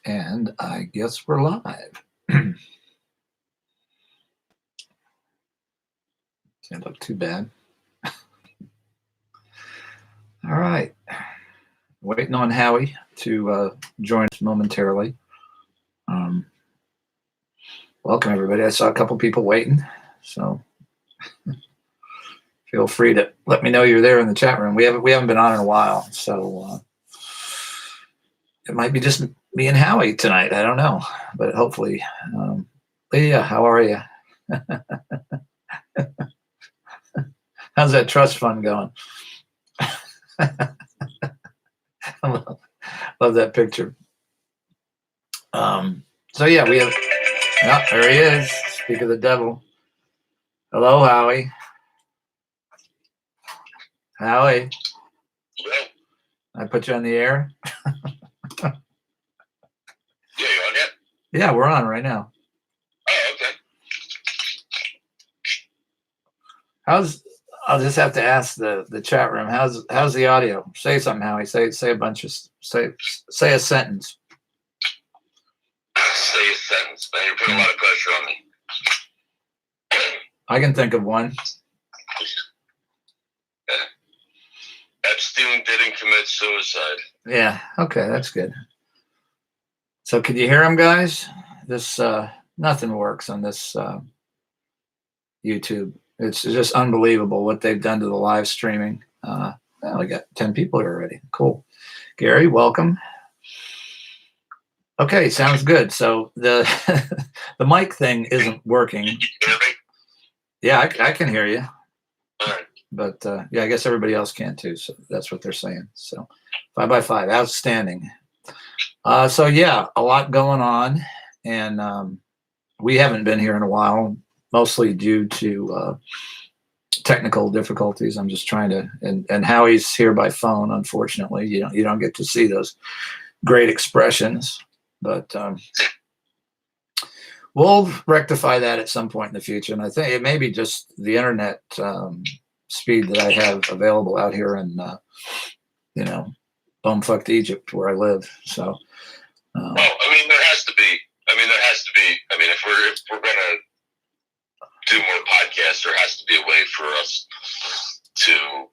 And I guess we're live. Can't look too bad. All right. Waiting on Howie to join us momentarily. Welcome, everybody. I saw a couple people waiting, so feel free to let me know you're there in the chat room. We haven't been on in a while, so it might be just me and Howie tonight. I don't know, but hopefully. Leah, how are you? How's that trust fund going? Love that picture. So yeah, we have. Oh, there he is. Speak of the devil. Hello, Howie. Howie. Hello. I put you on the air. Yeah, you on yet? Yeah, we're on right now. Oh, okay. I'll just have to ask the chat room. How's the audio? Say something, Howie. Say a bunch of say a sentence. Say a sentence, man. You're putting a lot of pressure on me. I can think of one. Epstein didn't commit suicide. Yeah. Okay, that's good. So, could you hear him, guys? This nothing works on this YouTube. It's just unbelievable what they've done to the live streaming. We got 10 people here already. Cool. Gary, welcome. Okay, sounds good. So the the mic thing isn't working. Can you hear me? Yeah, I can hear you. All right. But yeah, I guess everybody else can too. So that's what they're saying. So 5x5, outstanding. So yeah, a lot going on, and we haven't been here in a while, mostly due to technical difficulties. I'm just trying to, and Howie's here by phone. Unfortunately, you don't get to see those great expressions, but we'll rectify that at some point in the future. And I think it may be just the internet speed that I have available out here in, bumfucked Egypt where I live. So. Well, I mean, there has to be. If we're gonna do more podcasts, there has to be a way for us to,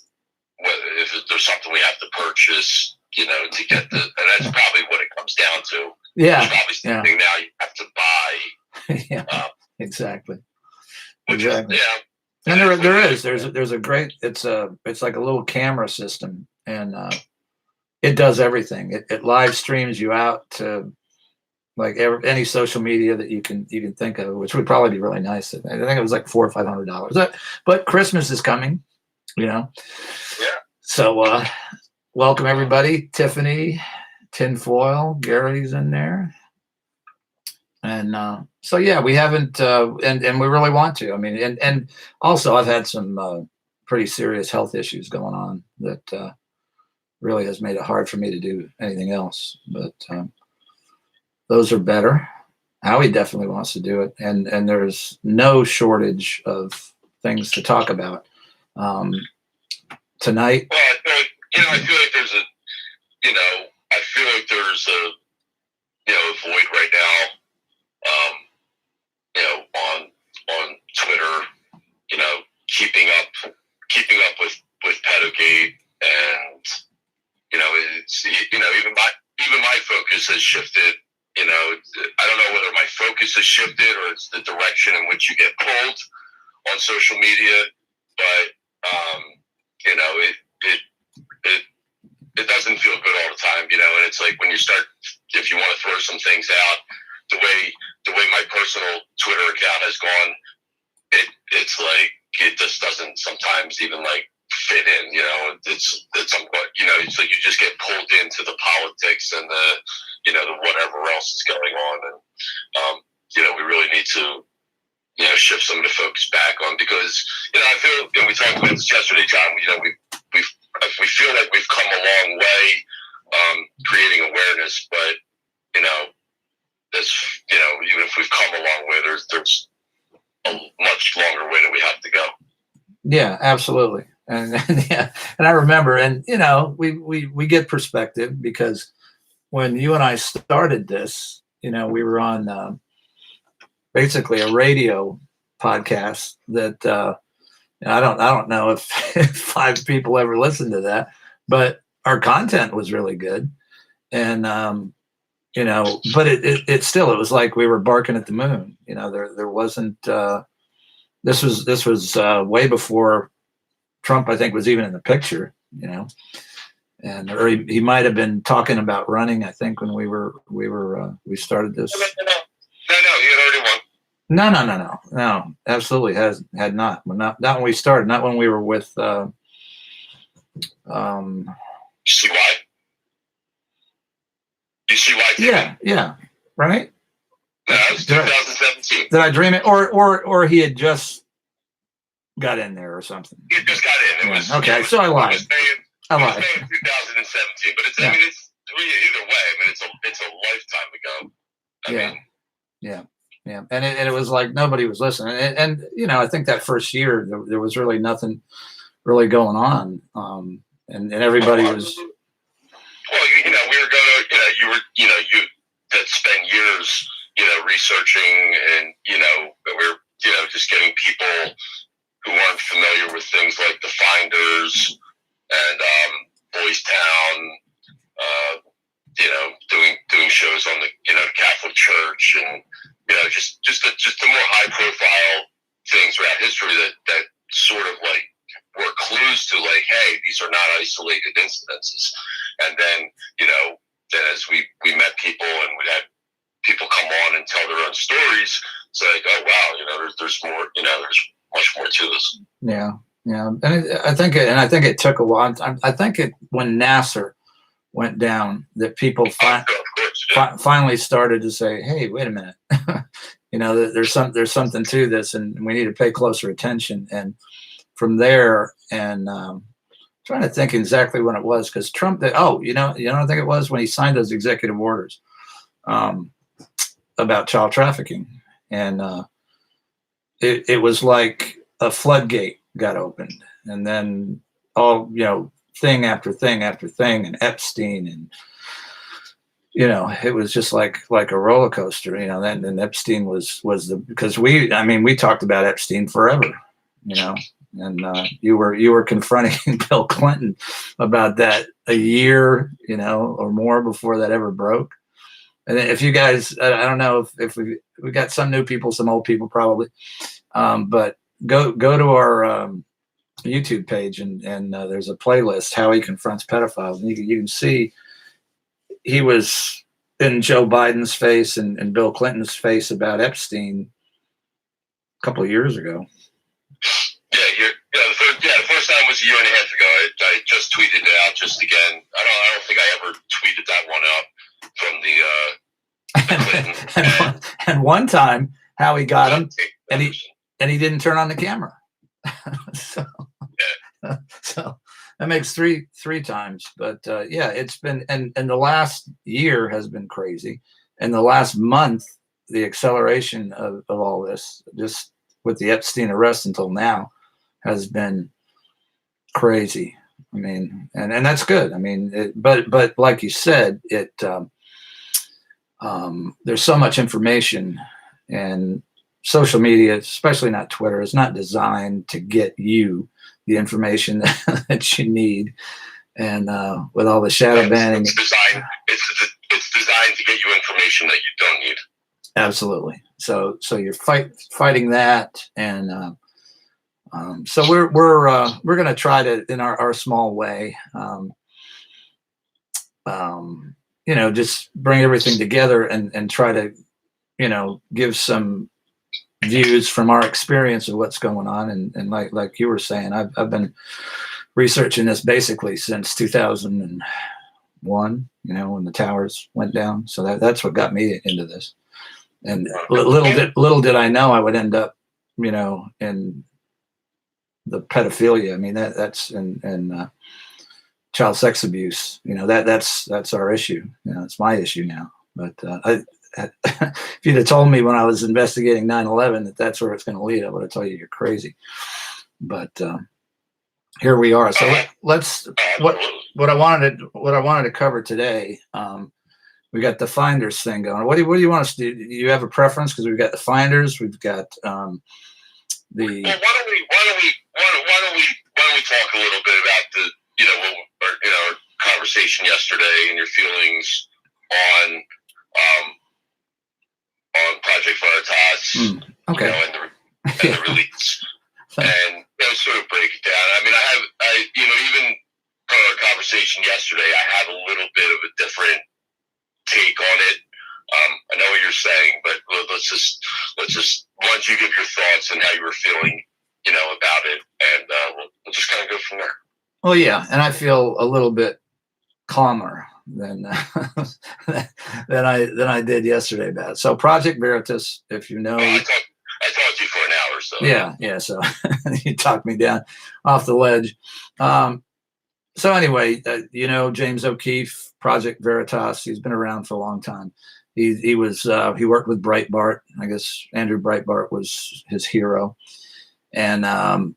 if there's something we have to purchase, to get the, and that's probably what it comes down to. Yeah. There's probably something now you have to buy. Yeah. Exactly. Exactly. And there's a great, it's like a little camera system, and it does everything. It live streams you out to like any social media that you can think of, which would probably be really nice. I think it was like $400 or $500. But Christmas is coming, Yeah. So welcome everybody. Tiffany, Tinfoil, Gary's in there. And so yeah, we haven't and we really want to. I mean, and also I've had some pretty serious health issues going on that really has made it hard for me to do anything else. But those are better. Howie definitely wants to do it, and there's no shortage of things to talk about tonight. Well, I feel like there's a void right now. On Twitter, keeping up with Pedogate, and it's even my focus has shifted. I don't know whether my focus has shifted or it's the direction in which you get pulled on social media, but it doesn't feel good all the time, and it's like when you start, if you want to throw some things out, the way my personal Twitter account has gone, it's like it just doesn't sometimes even like fit in, it's somewhat, so you just get pulled into the politics and the whatever else is going on, and we really need to shift some of the focus back on, because I feel, we talked about this yesterday, John. We feel like we've come a long way creating awareness, but this, even if we've come a long way, there's a much longer way that we have to go. Yeah, absolutely. And yeah, and I remember, and we get perspective, because when you and I started this, we were on basically a radio podcast that I don't know if 5 people ever listened to that, but our content was really good. And but it still, it was like we were barking at the moon. There wasn't this was way before Trump, I think, was even in the picture, and or he might have been talking about running, I think, when we started this. No, he had already won. No, absolutely had not. Well, not when we started, not when we were with CY. You see why? Yeah, right. No, it was 2017. Did I dream it, or he had just got in there or something? He just got in. It was okay. So I lied. I lied. It was May of 2017, but it's. I mean, it's either way. I mean, it's a lifetime ago. Yeah, and it was like nobody was listening, and I think that first year there was really nothing really going on, and everybody was. Well, we were going to, you that spent years, researching, and we're just getting people who weren't familiar with things like the Finders and Boys Town, doing shows on the Catholic Church, and just the more high profile things throughout history that sort of like were clues to like, hey, these are not isolated incidences. And then then as we met people and we had people come on and tell their own stories, it's like, oh wow, there's more, there's much more to this. Yeah, and I think it took a while. I think when Nasser went down, that people finally started to say, hey, wait a minute, there's something to this, and we need to pay closer attention. And from there, and trying to think exactly when it was, because Trump, I think it was when he signed those executive orders about child trafficking, and it was like a floodgate got opened, and then all thing after thing after thing, and Epstein, and it was just like a roller coaster. Then Epstein was because we talked about Epstein forever, and you were confronting Bill Clinton about that a year, or more before that ever broke. And if you guys, I don't know if we got some new people, some old people probably, but go to our YouTube page, and there's a playlist, Howie Confronts Pedophiles, and you can see he was in Joe Biden's face and Bill Clinton's face about Epstein a couple of years ago. The first time was a year and a half ago. I just tweeted it out just again. I don't think I ever tweeted that one out from the Clinton. And one time, Howie got him, and he didn't turn on the camera. So that makes three times. But it's been, and the last year has been crazy, and the last month, the acceleration of all this, just with the Epstein arrest until now, has been crazy. I mean, and that's good. I mean, but like you said, there's so much information, and social media, especially not Twitter, is not designed to get you the information that you need. And with all the shadow banning, it's designed to get you information that you don't need. Absolutely. So you're fighting that, and so we're going to try to, in our small way, just bring everything together and try to, give some views from our experience of what's going on. And like you were saying, I've been researching this basically since 2001, when the towers went down. So that's what got me into this. And little did I know I would end up, in the pedophilia. I mean, that's in child sex abuse. That's our issue. It's my issue now. But if you'd have told me when I was investigating 9/11 that that's where it's going to lead, I would have told you you're crazy. But here we are. So let's what I wanted to cover today we got the finders thing going. What do you want us to do? Do you have a preference? Because we've got the finders, we've got the. Well, why don't we talk a little bit about the our conversation yesterday and your feelings on Project Veritas, okay, and the release, and sort of break it down. I mean, I even from our conversation yesterday, I have a little bit of a different take on it. I know what you're saying, but let's just why don't you give your thoughts and how you were feeling, about it, and we'll just kind of go from there. Well, yeah, and I feel a little bit calmer than than I did yesterday about it. So Project Veritas, if you know, I talked to you for an hour, so yeah. So you talked me down off the ledge. So anyway, James O'Keefe, Project Veritas. He's been around for a long time. He worked with Breitbart. I guess Andrew Breitbart was his hero, and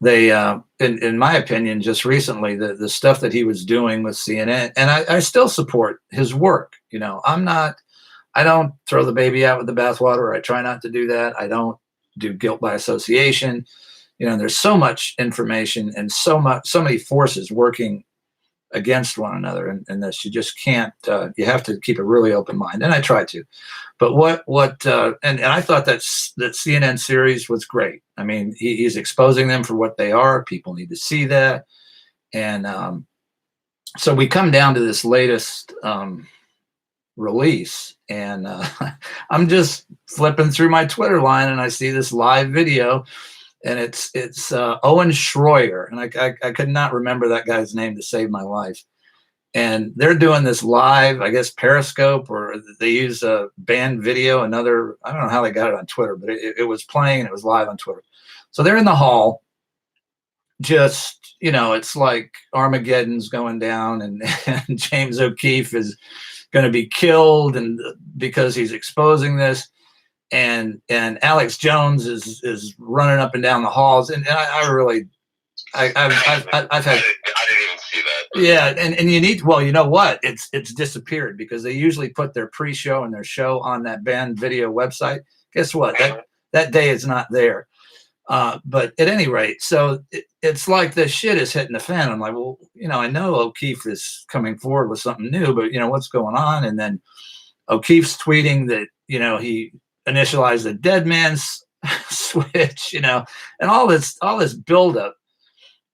they, in my opinion, just recently, the stuff that he was doing with CNN, and I still support his work. I don't throw the baby out with the bathwater. I try not to do that. I don't do guilt by association. There's so much information and so many forces working against one another, and this, you just can't. You have to keep a really open mind, and I try to. But and I thought that CNN series was great. I mean, he's exposing them for what they are. People need to see that, and so we come down to this latest release, and I'm just flipping through my Twitter line, and I see this live video. And it's Owen Schroyer, and I could not remember that guy's name to save my life. And they're doing this live, I guess Periscope, or they use a banned video. I don't know how they got it on Twitter, but it was playing and it was live on Twitter. So they're in the hall, just it's like Armageddon's going down, and James O'Keefe is going to be killed, and because he's exposing this. And Alex Jones is running up and down the halls, and I've had. I didn't even see that. Yeah, and you need. Well, you know what? It's disappeared because they usually put their pre-show and their show on that banned video website. Guess what? That day is not there. But at any rate, so it's like the shit is hitting the fan. I'm like, well, I know O'Keefe is coming forward with something new, but what's going on? And then O'Keefe's tweeting that he initialize the dead man's switch, and all this buildup.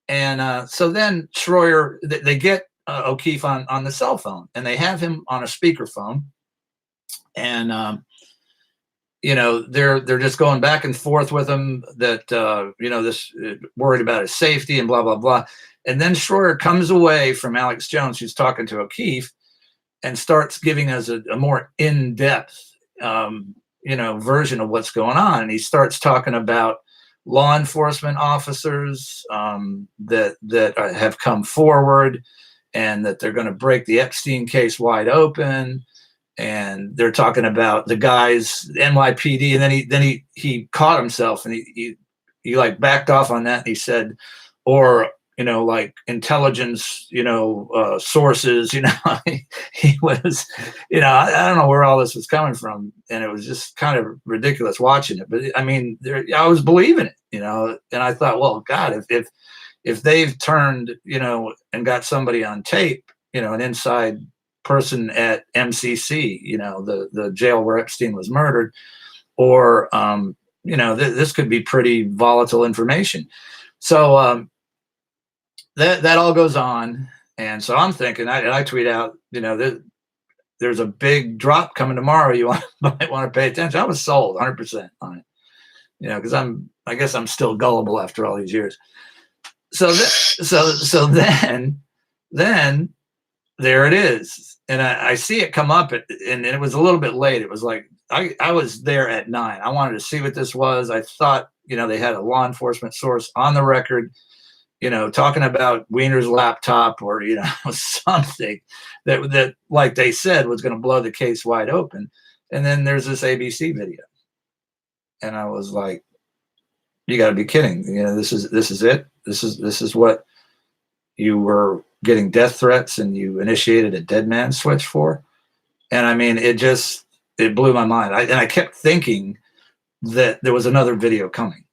And so then Schroyer, they get O'Keefe on the cell phone, and they have him on a speakerphone, and they're just going back and forth with him that this worried about his safety and blah blah blah. And then Schroyer comes away from Alex Jones, who's talking to O'Keefe, and starts giving us a more in-depth version of what's going on. And he starts talking about law enforcement officers that have come forward, and that they're going to break the Epstein case wide open. And they're talking about the guys, NYPD. And then he caught himself, and he like backed off on that. And he said, or like intelligence, sources, he was, I don't know where all this was coming from. And it was just kind of ridiculous watching it. But I mean, I was believing it, and I thought, well, God, if they've turned, and got somebody on tape, an inside person at MCC, the jail where Epstein was murdered, or, this could be pretty volatile information. So, that all goes on, and so I'm thinking, I tweet out, there's a big drop coming tomorrow. You might want to pay attention. I was sold 100% on it, because I guess I'm still gullible after all these years. So then there it is, and I see it come up, and it was a little bit late. It was like I was there at 9. I wanted to see what this was. I thought they had a law enforcement source on the record, talking about Wiener's laptop, or, something that, like they said, was going to blow the case wide open. And then there's this ABC video. And I was like, you got to be kidding. This is it. This is what you were getting death threats, and you initiated a dead man switch for. And I mean, it blew my mind. I kept thinking that there was another video coming.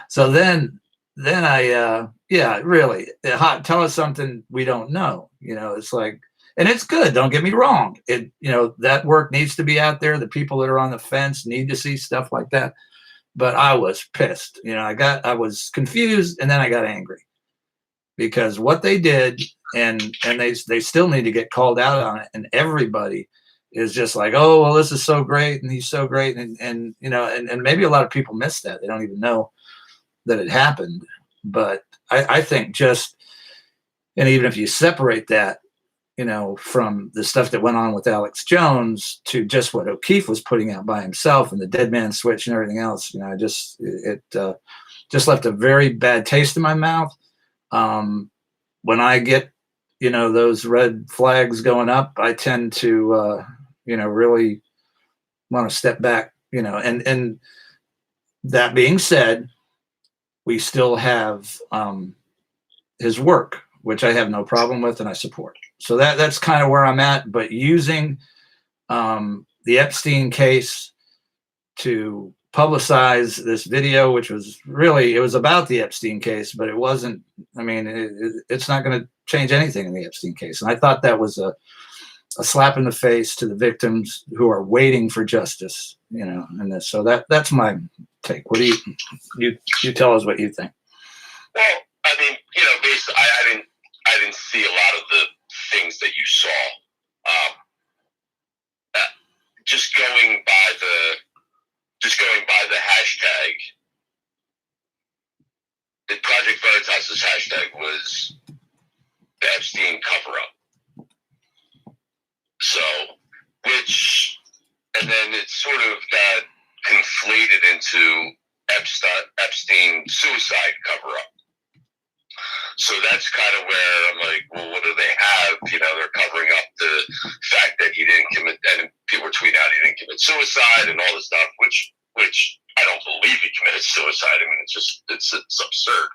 So then yeah, really, tell us something we don't know. It's like, and it's good. Don't get me wrong. That work needs to be out there. The people that are on the fence need to see stuff like that. But I was pissed. I was confused, and then I got angry because what they did, and they still need to get called out on it. And everybody is just like, oh, well, this is so great, and he's so great, and maybe a lot of people miss that. They don't even know that it happened. But I think and even if you separate that, from the stuff that went on with Alex Jones to just what O'Keefe was putting out by himself and the Dead Man Switch and everything else, it just left a very bad taste in my mouth. When I get, those red flags going up, I tend to, really want to step back, and that being said, we still have his work, which I have no problem with and I support. So that's kind of where I'm at. But using the Epstein case to publicize this video, which was really, it was about the Epstein case, but it wasn't. I mean, it's not going to change anything in the Epstein case. And I thought that was a slap in the face to the victims who are waiting for justice, and this. So that's my take. What do you tell us what you think? Well, I mean, basically, I didn't see a lot of the things that you saw. Just going by the hashtag, the Project Veritas' hashtag was the Epstein Coverup. So, and then it sort of got conflated into Epstein suicide cover-up. So that's kind of where I'm like, well, what do they have? They're covering up the fact that he didn't commit, and people were tweeting out he didn't commit suicide and all this stuff, which I don't believe he committed suicide. I mean, it's absurd.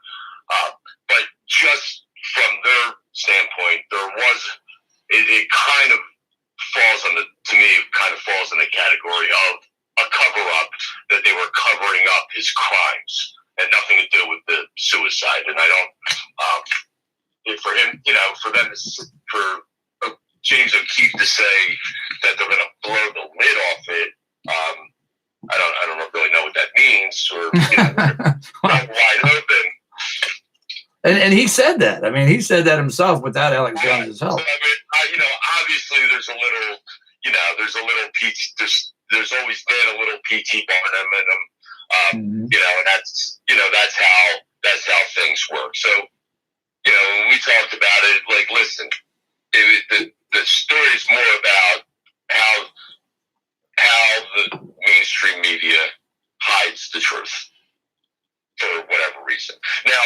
But just from their standpoint, it kind of falls in the category of a cover-up, that they were covering up his crimes. Had nothing to do with the suicide. And I don't, for him, for James O'Keefe to say that they're going to blow the lid off it, I don't really know what that means, or wide open. And he said that. I mean, he said that himself without Alex Jones's help. So, I mean, obviously there's a little, there's always been a little P.T. Barnum in him. And that's how things work. So, when we talked about it, like, listen, the story is more about how the mainstream media hides the truth for whatever reason. Now,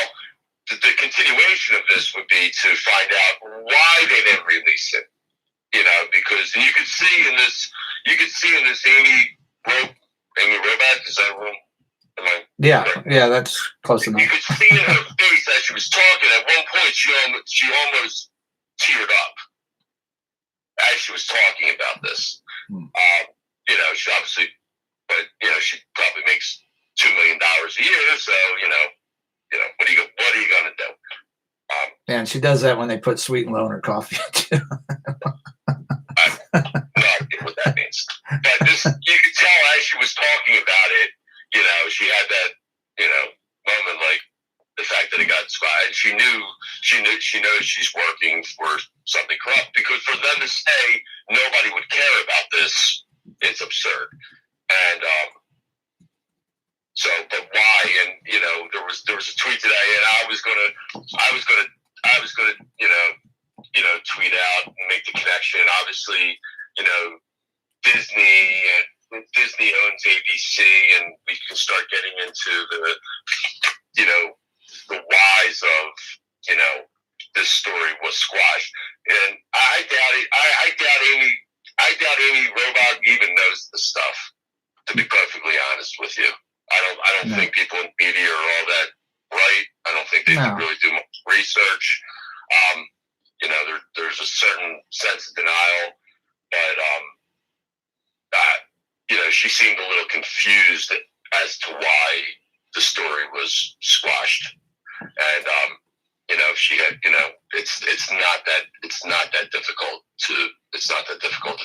the continuation of this would be to find out why they didn't release it. Because you could see in this Amy Robach, is that wrong? Yeah, that's close enough. You could see in her face as she was talking. At one point, she almost teared up as she was talking about this. She obviously, but she probably makes $2 million a year. So what are you gonna do? And she does that when they put sweet and low in her coffee too. I have no idea what that means. But you could tell as she was talking about it, she had that, moment, like the fact that it got squashed. She knows she's working for something corrupt, because for them to say nobody would care about this, it's absurd. And but why? And there was a tweet today, and I was gonna tweet out and make the connection. Obviously, Disney owns ABC, and we can start getting into the whys of this story was squashed. And I doubt it. I doubt Amy Robach even knows this stuff, to be perfectly honest with you. I don't think people in media are all that bright. I don't think they can really do much research. There's a certain set sense of denial, but she seemed a little confused as to why the story was squashed. And she had, it's not that difficult to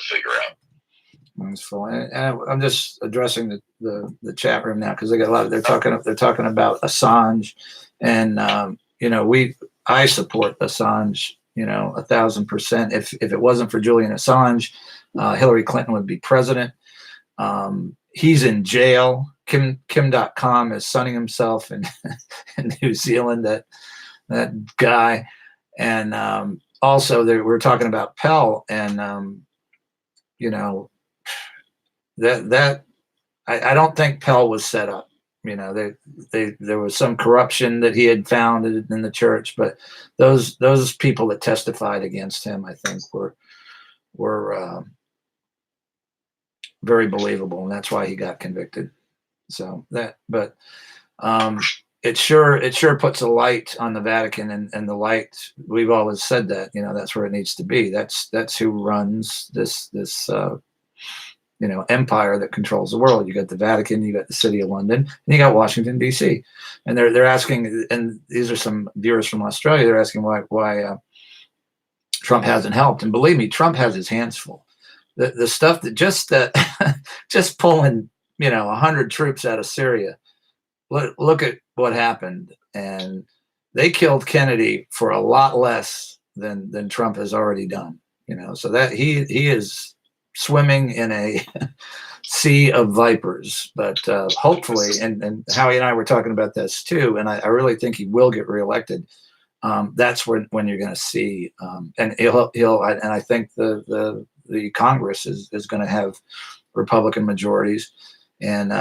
figure out. That's fine. And I'm just addressing the chat room now because they got a lot of they're talking about Assange, and I support Assange 1,000%. If it wasn't for Julian Assange, Hillary Clinton would be president. He's in jail. Kim.com is sunning himself in New Zealand. That guy, and also we're talking about Pell, and I don't think Pell was set up. There was some corruption that he had found in the church, but those people that testified against him, I think, were very believable, and that's why he got convicted. So it sure puts a light on the Vatican, and the light, we've always said that, that's where it needs to be. That's who runs this empire that controls the world. You got the Vatican, you got the City of London, and you got Washington, D.C. And they're asking, and these are some viewers from Australia, they're asking why Trump hasn't helped. And believe me, Trump has his hands full. The stuff that just pulling 100 troops out of Syria. Look at what happened, and they killed Kennedy for a lot less than Trump has already done. So that he is swimming in a sea of vipers. But hopefully, and Howie and I were talking about this too, and I really think he will get reelected. That's when you're going to see, and and I think the Congress is going to have Republican majorities, and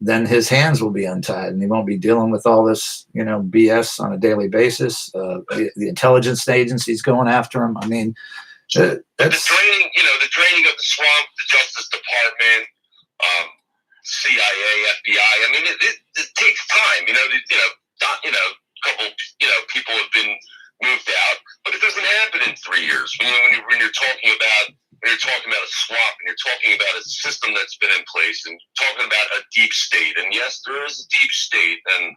then his hands will be untied, and he won't be dealing with all this, BS on a daily basis. The intelligence agencies going after him. I mean, that's the draining of the swamp, the Justice Department, CIA, FBI. I mean, it takes time. A couple, people have been moved out, but it doesn't happen in 3 years. When you're talking about a swamp, and you're talking about a system that's been in place, and talking about a deep state. And yes, there is a deep state. And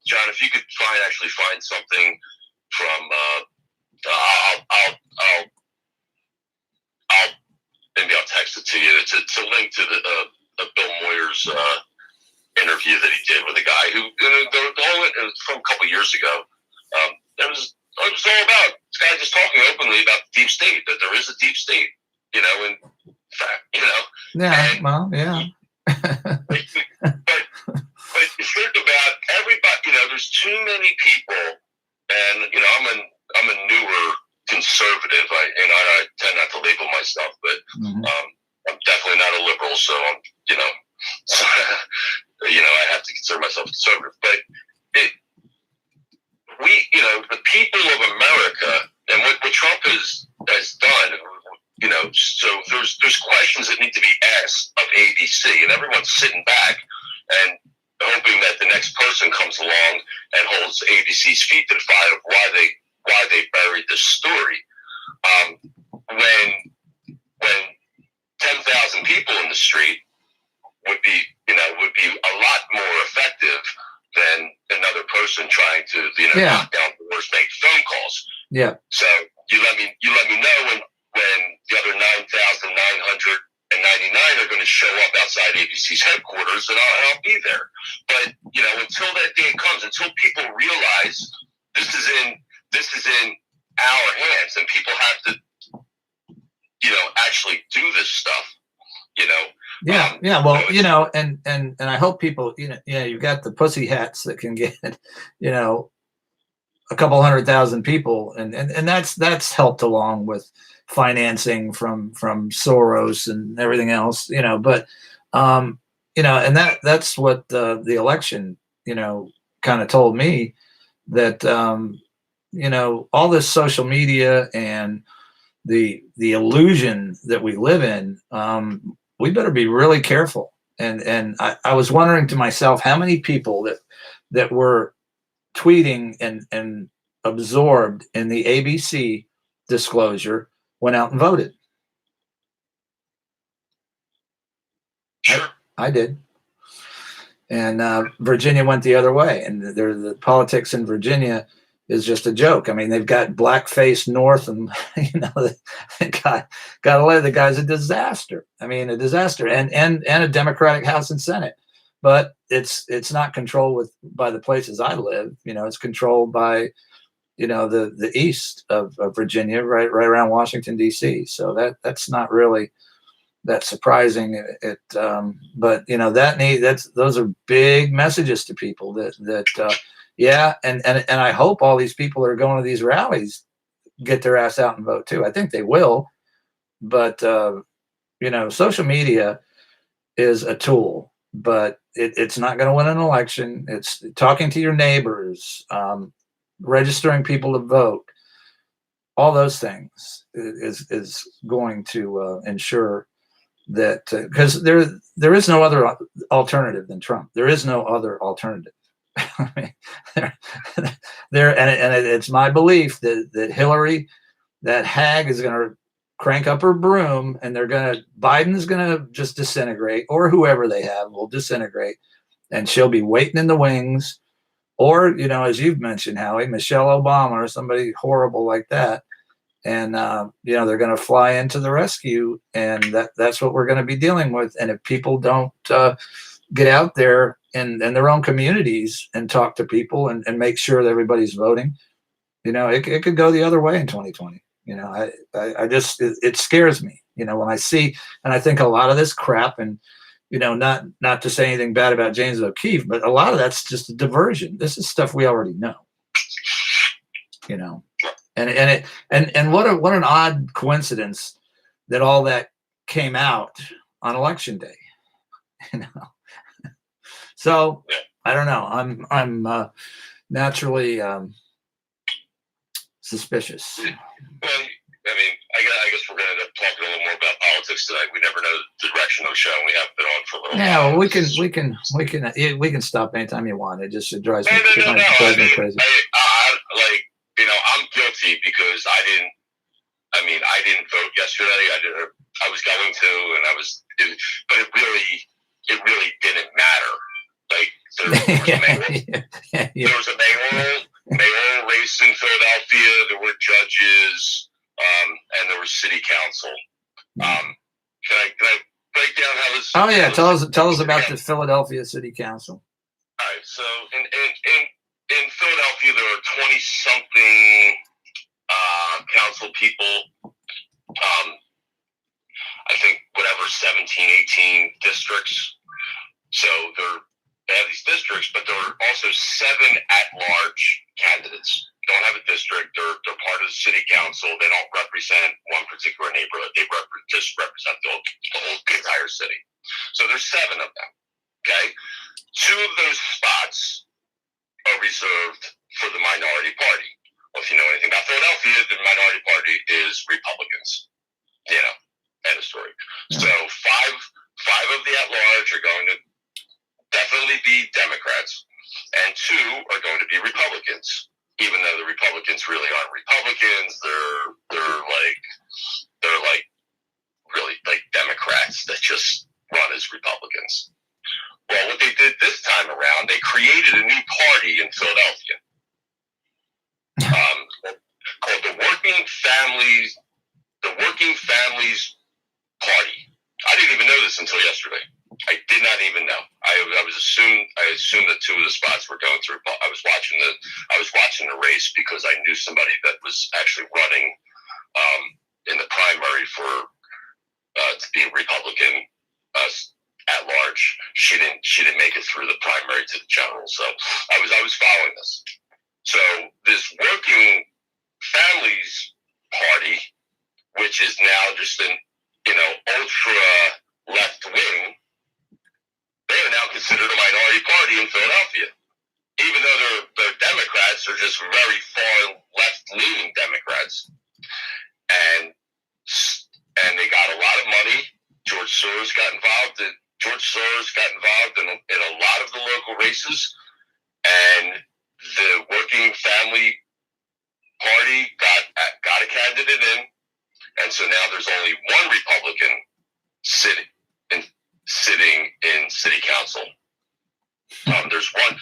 John, if you could find something from, maybe I'll text it to you. It's a link to the Bill Moyer's interview that he did with a guy who it was from a couple years ago. It was all about this guy just talking openly about the deep state, that there is a deep state, in fact, Yeah, well, yeah. but you think about everybody, there's too many people, and, I'm a newer conservative. I tend not to label myself, but I'm definitely not a liberal, so I'm, I have to consider myself conservative, but the people of America, and what Trump has done, so there's questions that need to be asked of ABC, and everyone's sitting back and hoping that the next person comes along and holds ABC's feet to the fire of why they buried this story. When 10,000 people in the street would be a lot more effective than another person trying to knock down doors, make phone calls. Yeah. So you let me know when the other 9,999 are going to show up outside ABC's headquarters, and I'll be there. But until that day comes, until people realize this is in our hands, and people have to actually do this stuff. Yeah. Well, and I hope people, you've got the pussy hats that can get, a couple 100,000 people, and that's helped along with financing from Soros and everything else, but and that's what the election, kind of told me, that all this social media and the illusion that we live in, we better be really careful. And I was wondering to myself how many people that were tweeting and absorbed in the ABC disclosure went out and voted. Sure. I did. And Virginia went the other way. And the politics in Virginia is just a joke. I mean, they've got blackface North, and the guy's a disaster. I mean, a disaster, and a Democratic House and Senate. But it's not controlled by the places I live. It's controlled by the east of Virginia, right around Washington D.C. So that's not really that surprising. But those are big messages to people that and I hope all these people that are going to these rallies get their ass out and vote too. I think they will, but social media is a tool, but it's not going to win an election. It's talking to your neighbors, registering people to vote. All those things is going to ensure that, because there is no other alternative than Trump. There is no other alternative. I mean, it's my belief that Hillary, that hag, is going to crank up her broom, and Biden's going to just disintegrate, or whoever they have will disintegrate, and she'll be waiting in the wings, or as you've mentioned, Howie, Michelle Obama or somebody horrible like that. And they're going to fly into the rescue, and that's what we're going to be dealing with. And if people don't get out there in their own communities and talk to people and make sure that everybody's voting, it could go the other way in 2020. I just, it scares me, when I see, and I think a lot of this crap, and not to say anything bad about James O'Keefe, but a lot of that's just a diversion. This is stuff we already know. And what an odd coincidence that all that came out on election day. So I don't know. I'm naturally suspicious. Well, I mean, I guess we're going to end up talking a little more about politics tonight. We never know the direction of the show. We haven't been on for a little while. Yeah, well, we can stop anytime you want. It drives me crazy. I'm guilty because I didn't vote yesterday. I was going to, but it really didn't matter. Like there was a mayoral race in Philadelphia. There were judges, and there was city council. Can I break down how this? Oh yeah, tell us about the Philadelphia City Council. All right, so in Philadelphia, there are 20-something council people. I think 17, 18 districts. So they have these districts, but there are also 7 at-large candidates. Don't have a district. They're part of the city council. They don't represent one particular neighborhood. They just represent the entire city. So there's 7 of them. Okay, 2 of those spots are reserved for the minority party. Well, if you know anything about Philadelphia, the minority party is Republicans. End of story. Yeah. So five of the at-large are going to definitely be Democrats, and 2 are going to be Republicans. Even though the Republicans really aren't Republicans, they're really like Democrats that just run as Republicans. Well, what they did this time around, they created a new party in Philadelphia called the Working Families Party. I didn't even know this until yesterday. I did not even know. I assumed that 2 of the spots were going through. I was watching the race because I knew somebody that was actually running in the primary for to be a Republican at large. She didn't make it through the primary to the general. So I was following this. So this Working Families Party, which is now just an ultra left wing, they are now considered a minority party in Philadelphia. Even though they're Democrats, they're just very far left-leaning Democrats. And they got a lot of money. George Soros got involved in a lot of the local races. And the Working Family Party got a candidate in. and so now there's only one Republican sitting in city council. There's one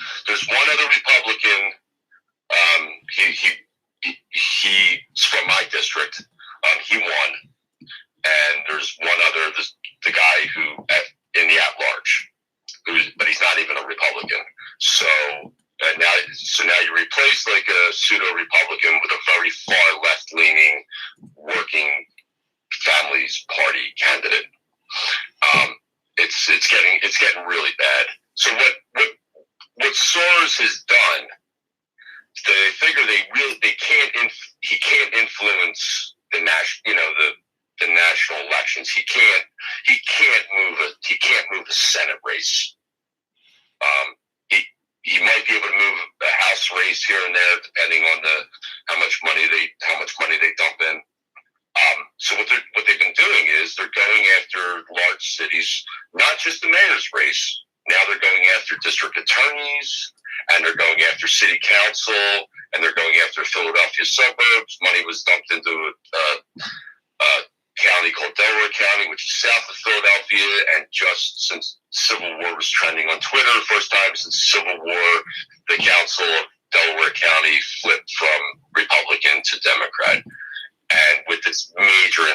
other Republican. He's from my district. He won, and there's one other, the guy who in the at-large, but he's not even a Republican. So now you replace like a pseudo-Republican with a very far left-leaning working families party candidate. It's getting really bad. So what Soros has done, they figure he can't influence the national elections. He can't move a Senate race. He might be able to move a House race here and there, depending on how much money they dump in. So what they've been doing is they're going after large cities, not just the mayor's race. Now they're going after district attorneys, and they're going after city council, and they're going after Philadelphia suburbs. Money was dumped into a county called Delaware County, which is south of Philadelphia. And just since Civil War was trending on Twitter, first time since Civil War, the council of Delaware County flipped from Republican to Democrat. And with this major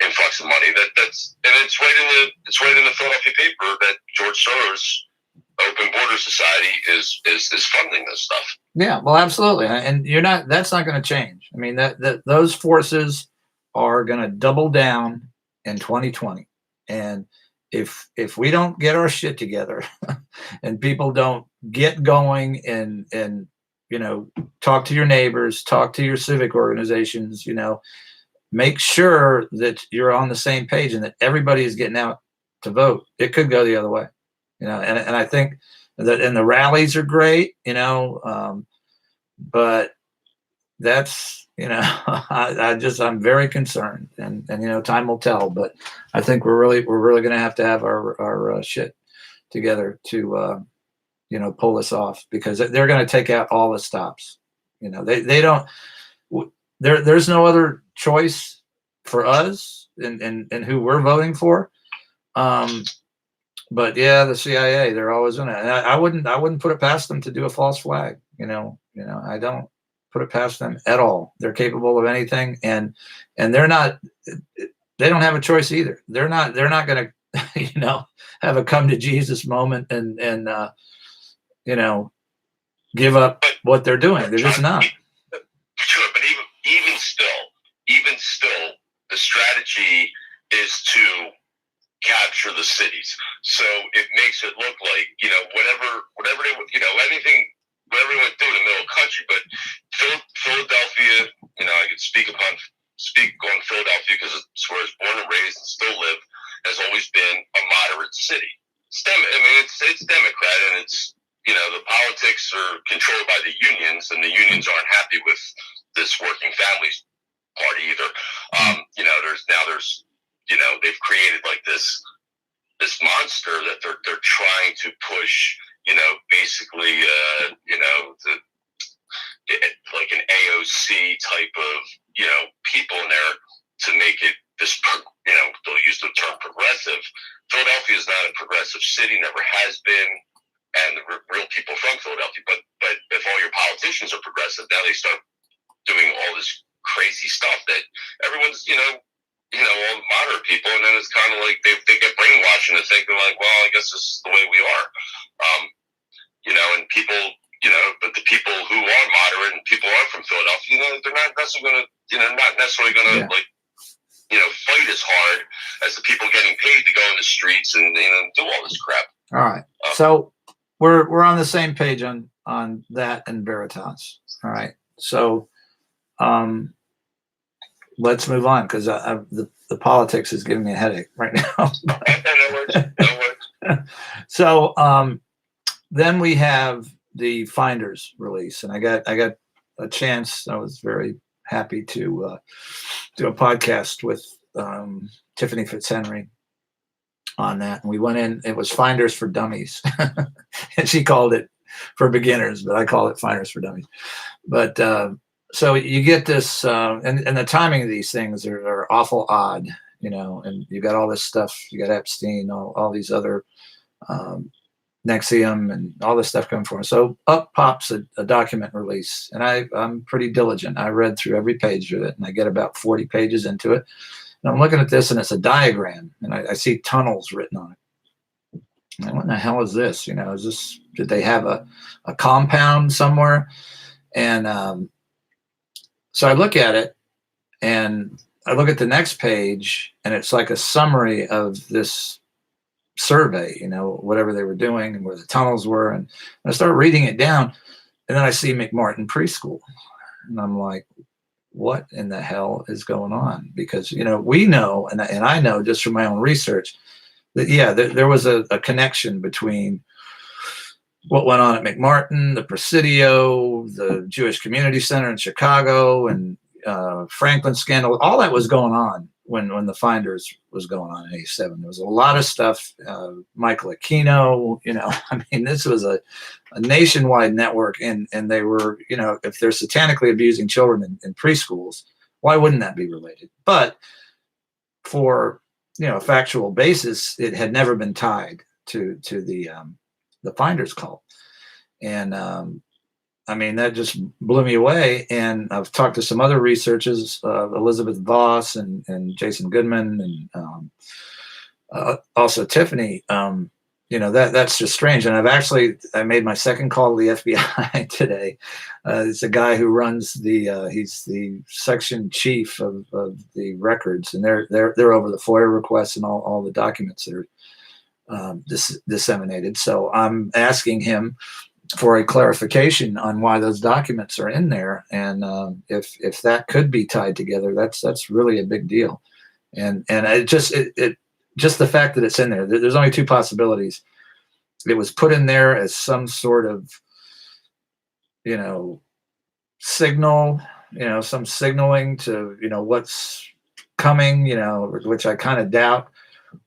influx of money, it's right in the Philadelphia paper that George Soros Open Border Society is funding this stuff. Yeah, well, absolutely, and that's not going to change. I mean, that those forces are going to double down in 2020, and if we don't get our shit together, and people don't get going and talk to your neighbors, talk to your civic organizations, make sure that you're on the same page and that everybody is getting out to vote. It could go the other way, and I think that, and the rallies are great, but that's, I'm very concerned, and time will tell, but I think we're really going to have our shit together to, pull this off, because they're going to take out all the stops. They don't, there's no other choice for us and who we're voting for. But yeah, the CIA, they're always in it. And I wouldn't put it past them to do a false flag. I don't put it past them at all. They're capable of anything, and they don't have a choice either. They're not going to, have a come to Jesus moment and give up what they're doing. They're just not. Sure, but even still, the strategy is to capture the cities. So it makes it look like, whatever they, anything, whatever they went through in the middle of the country. But Philadelphia, I could speak on Philadelphia because it's where I was born and raised and still live, has always been a moderate city. It's Democrat, and it's, the politics are controlled by the unions, and the unions aren't happy with this working families party either. They've created like this monster that they're trying to push, basically, like an AOC type of, people in there to make it this, they'll use the term progressive. Philadelphia is not a progressive city, never has been. And the real people from Philadelphia, but if all your politicians are progressive, now they start doing all this crazy stuff that everyone's, all the moderate people, and then it's kind of like they get brainwashed into thinking like, well, I guess this is the way we are, and people, but the people who are moderate and people who are from Philadelphia, they're not necessarily going to, fight as hard as the people getting paid to go in the streets and do all this crap. All right, so we're on the same page on that and Veritas. All right, so let's move on, because the politics is giving me a headache right now. No worries. So then we have the Finders release, and I got a chance. I was very happy to do a podcast with Tiffany Fitzhenry on that, and we went in. It was Finders for Dummies, and she called it for beginners, but I call it Finders for Dummies. But so you get this, and the timing of these things are awful odd, and you got all this stuff. You got Epstein, all these other Nexium, and all this stuff coming for him. So up pops a document release, and I'm pretty diligent. I read through every page of it, and I get about 40 pages into it. And I'm looking at this, and it's a diagram, and I see tunnels written on it. And what in the hell is this? Did they have a compound somewhere? And so I look at it, and I look at the next page, and it's like a summary of this survey, whatever they were doing and where the tunnels were. And I start reading it down, and then I see McMartin Preschool. And I'm like, what in the hell is going on? Because, we know, and I know just from my own research, that, yeah, there was a connection between what went on at McMartin, the Presidio, the Jewish Community Center in Chicago, and Franklin scandal. All that was going on when the Finders was going on in '87. There was a lot of stuff. Michael Aquino, this was a nationwide network, and they were, if they're satanically abusing children in preschools, why wouldn't that be related? But for a factual basis, it had never been tied to the Finders cult, and that just blew me away. And I've talked to some other researchers, Elizabeth Voss and Jason Goodman, and also Tiffany. That's just strange. And I made my second call to the FBI today. It's a guy who runs he's the section chief of the records, and they're over the FOIA requests and all the documents that are disseminated. So I'm asking him for a clarification on why those documents are in there, and if that could be tied together, that's really a big deal. And it just the fact that it's in there, there's only two possibilities. It was put in there as some sort of signal, some signaling to what's coming, which I kind of doubt.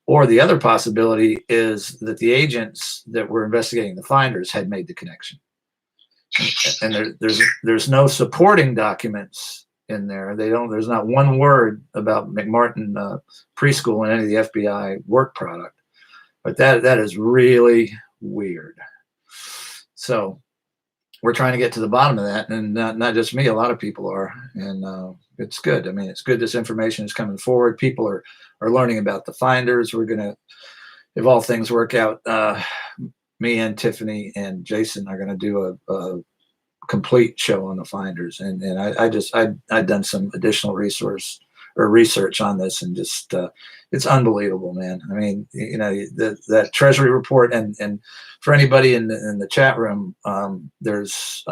Or the other possibility is that the agents that were investigating the Finders had made the connection, and there's no supporting documents in there. There's not one word about McMartin Preschool in any of the FBI work product, but that is really weird. So we're trying to get to the bottom of that, and not just me. A lot of people are, and it's good. It's good this information is coming forward. People are learning about the Finders. We're gonna, if all things work out, me and Tiffany and Jason are gonna do a complete show on the Finders, and I'd done some additional research on this, and just it's unbelievable, man. That Treasury report, and for anybody in the chat room, there's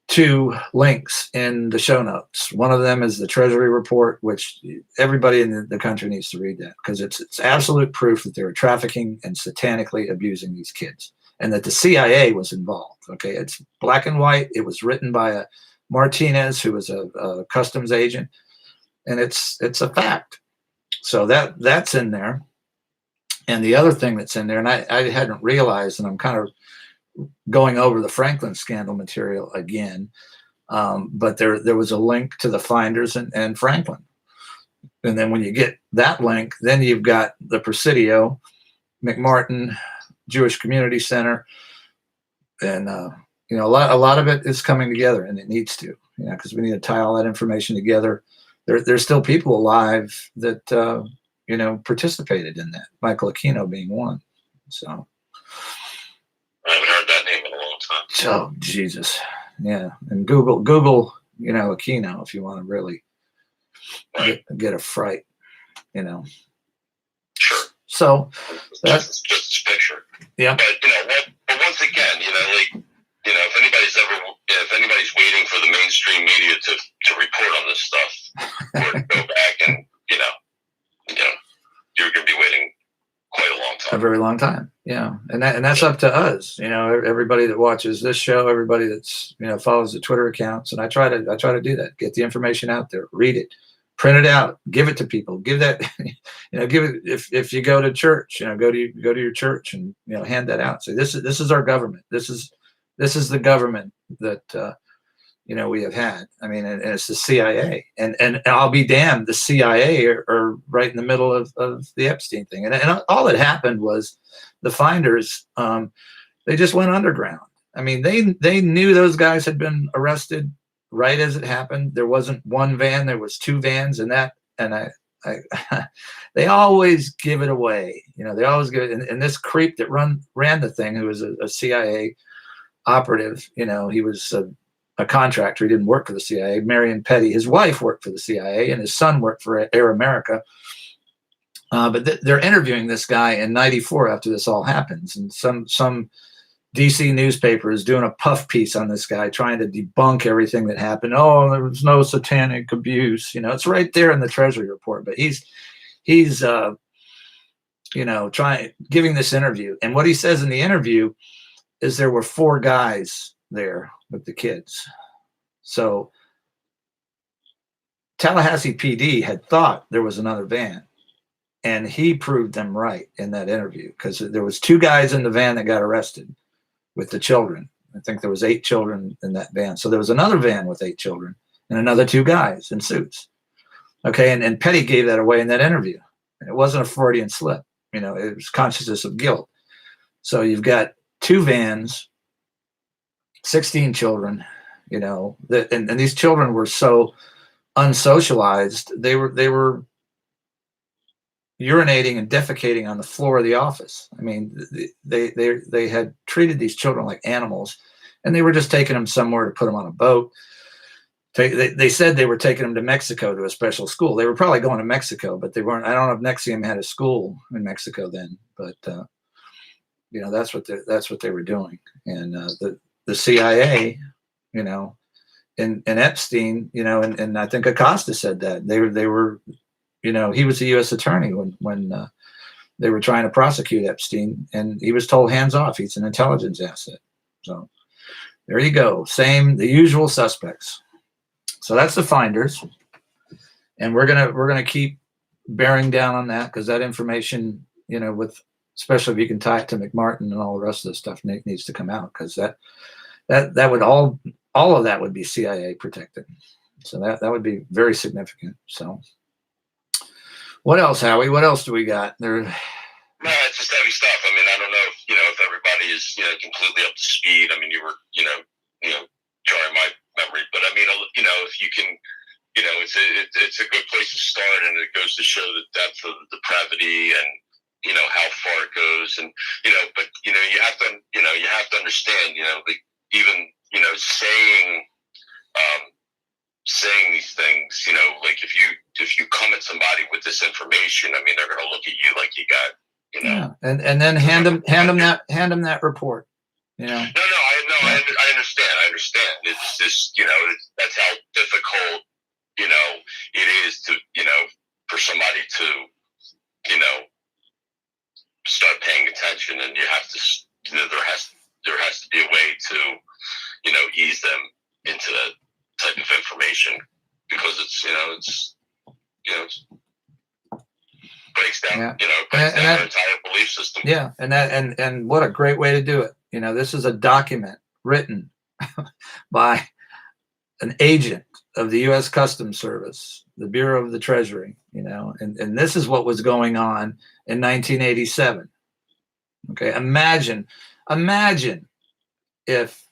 two links in the show notes. One of them is the Treasury report, which everybody in the country needs to read that, because it's absolute proof that they were trafficking and satanically abusing these kids, and that the CIA was involved. Okay, it's black and white. It was written by a Martinez, who was a customs agent, and it's a fact. So that's in there. And the other thing that's in there, and I hadn't realized, and I'm kind of going over the Franklin scandal material again, but there was a link to the Finders and Franklin. And then when you get that link, then you've got the Presidio, McMartin, Jewish Community Center, and a lot of it is coming together, and it needs to, because we need to tie all that information together. There's still people alive that participated in that, Michael Aquino being one. So I haven't heard that name in a long time. Oh, Jesus. Yeah. And Google, Aquino, if you want to really get a fright, Sure. So that's just a picture. Yeah. But once again, if anybody's waiting for the mainstream media to report on this stuff, or to go back and, you're going to be waiting quite a long time. A very long time. Yeah. And that's up to us, everybody that watches this show, everybody that's, follows the Twitter accounts. And I try to do that, get the information out there, read it, print it out, give it to people, give that, give it, if you go to church, go to your church and, hand that out. Say, this is our government. This is the government that we have had. I mean, and it's the CIA, and I'll be damned, the CIA are right in the middle of the Epstein thing. And all that happened was the finders, they just went underground. I mean, they knew those guys had been arrested right as it happened. There wasn't one van, there was two vans, and I they always give it away. They always give it. And this creep that ran the thing, who was a CIA operative, he was a contractor. He didn't work for the CIA. Marion Petty, his wife, worked for the CIA, and his son worked for Air America. But they're interviewing this guy in '94 after this all happens, and some DC newspaper is doing a puff piece on this guy, trying to debunk everything that happened. Oh, there was no satanic abuse. It's right there in the Treasury report. But he's giving this interview, and what he says in the interview is there were 4 guys there with the kids. So Tallahassee PD had thought there was another van, and he proved them right in that interview, because there was 2 guys in the van that got arrested with the children. I think there was 8 children in that van. So there was another van with 8 children and another 2 guys in suits. Okay. And Petty gave that away in that interview. It wasn't a Freudian slip. It was consciousness of guilt. So you've got 2 vans, 16 children, and these children were so unsocialized. They were urinating and defecating on the floor of the office. I mean, they had treated these children like animals, and they were just taking them somewhere to put them on a boat. They said they were taking them to Mexico to a special school. They were probably going to Mexico, but they weren't. I don't know if Nexium had a school in Mexico then, but that's what they were doing. And the CIA, and Epstein, and I think Acosta said that they were. He was the U.S. attorney when they were trying to prosecute Epstein, and he was told hands off. He's an intelligence asset. So there you go. The usual suspects. So that's the finders, and we're gonna keep bearing down on that, because that information, especially if you can tie it to McMartin and all the rest of the stuff, needs to come out, because that would all of that would be CIA protected. So that would be very significant. So. What else, Howie? What else do we got there? No, it's just heavy stuff. I mean, I don't know if everybody is completely up to speed. I mean, you were jarring my memory, but I mean, if you can, it's a good place to start, and it goes to show the depth of the depravity and how far it goes, and but you have to understand, even saying these things, like if you come at somebody with this information, I mean, they're going to look at you like you got, Yeah, and then hand them that report. No, I understand. It's just, that's how difficult, it is to, for somebody to, start paying attention, and you have to, there has to be a way to, ease them into that type of information, because it's breaks down, breaks down the entire belief system. Yeah, and what a great way to do it. This is a document written by an agent of the U.S. Customs Service, the Bureau of the Treasury, and this is what was going on in 1987. Okay, imagine if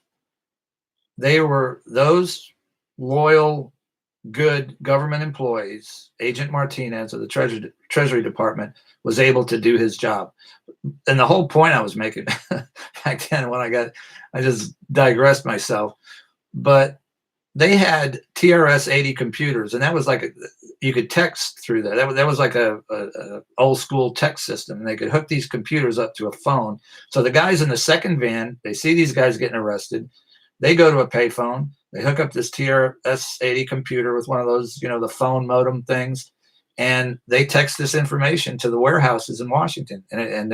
they were those loyal, good government employees. Agent Martinez of the Treasury Department was able to do his job. And the whole point I was making back then, when I just digressed myself, but they had TRS-80 computers, and that was like you could text through that. That was like a old school text system, and they could hook these computers up to a phone. So the guys in the second van, they see these guys getting arrested. They go to a payphone. They hook up this TRS-80 computer with one of those, the phone modem things, and they text this information to the warehouses in Washington. And